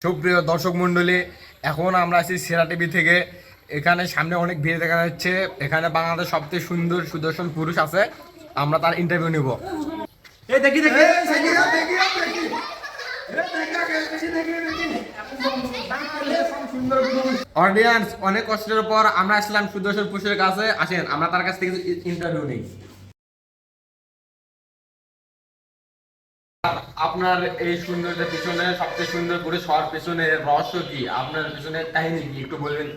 সুপ্রিয় দর্শক মণ্ডলী, এখন আমরা আছি সেরা টিভি থেকে। এখানে সামনে অনেক ভিড় দেখা যাচ্ছে। এখানে বাংলাদেশ সবচেয়ে সুন্দর সুদর্শন পুরুষ আছে, আমরা তার ইন্টারভিউ নিব। অডিয়েন্স, অনেক কষ্টের পর আমরা আসলাম সুদর্শন পুরুষের কাছে। আসেন আমরা তার কাছ থেকে ইন্টারভিউ নিই। আপনার এই সৌন্দর্যের পিছনে সবচেয়ে সুন্দর পুরুষ হওয়ার পিছনে রহস্য কি? আপনার পিছনে কাহিনী কি একটু বলবেন?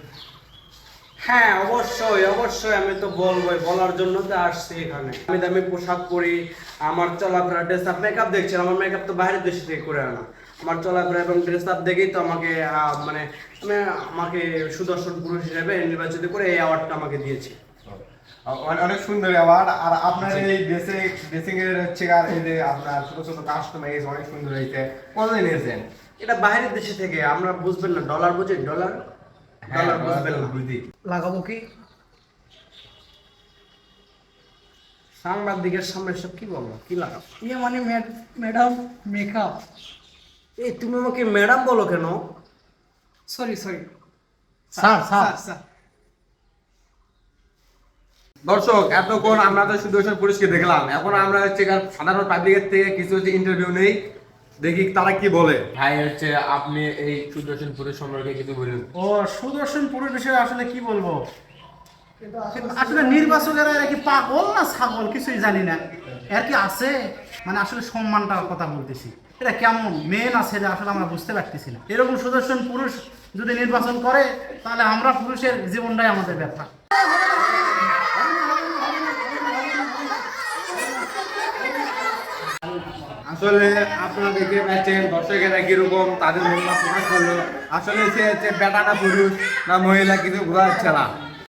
হ্যাঁ, অবশ্যই অবশ্যই আমি তো বলবোই, বলার জন্য তো আসছি এখানে। আমি দামি পোশাক পরি, আমার চলাফেরা, ড্রেস আপ, মেকআপ দেখছেন, আমার মেকআপ তো বাইরের দেশ থেকে করে আনা। আমার চলাফেরা এবং ড্রেস আপ দেখেই তো আমাকে আমাকে সুদর্শন পুরুষ হিসেবে নির্বাচিত করে এই অ্যাওয়ার্ডটা আমাকে দিয়েছে। অনেক সুন্দর অ্যাওয়ার্ড। আর আপনার এই ড্রেসিং এর হচ্ছে আর এই যে আপনার ছোট ছোট কাস্টমাইজ অনেক সুন্দর হয়েছে। কতদিন নিয়েছেন? এটা বাইরের দেশে থেকে, আমরা বুঝবেন না, ডলার বুঝেন, ডলার ডলার বুঝবেন না। লাগাবো কি? সাংবাদিকের সামনে সব কি বলবো, কি লাগাবো? মানে ম্যাডাম মেকআপ। এই তুমি আমাকে ম্যাডাম বলো কেন? সরি স্যার দর্শক, এতক্ষণ আমরা তো সুদর্শন পুরুষকে দেখলাম, এখন আমরা হচ্ছে সাধারণ পাবলিকের থেকে কিছু হচ্ছে ইন্টারভিউ নেই, দেখি তারা কি বলে। ভাই হচ্ছে আপনি এই সুদর্শন পুরুষ সম্পর্কে কিছু বলুন। ও সুদর্শন পুরুষ বিষয়ে আসলে কি বলবো? আসলে নির্বাচকেরা এরা কি পাগল না ছাগল কিছুই জানি না। এর কি আছে মানে আসলে সম্মানটার কথা বলতেছি, এটা কেমন মেয়ে না ছেলে আসলে আমরা বুঝতে পারতেছি না। এরকম সুদর্শন পুরুষ যদি নির্বাচন করে তাহলে আমরা পুরুষের জীবনটাই আমাদের ব্যাপার। আসলে আপনারা দেখতে পাচ্ছেন দর্শকেরা কিরকম তাদের মহিলা প্রকাশ করলো। আসলে সে হচ্ছে বেটা না পুরুষ না মহিলা কিছু বোঝা যাচ্ছে না।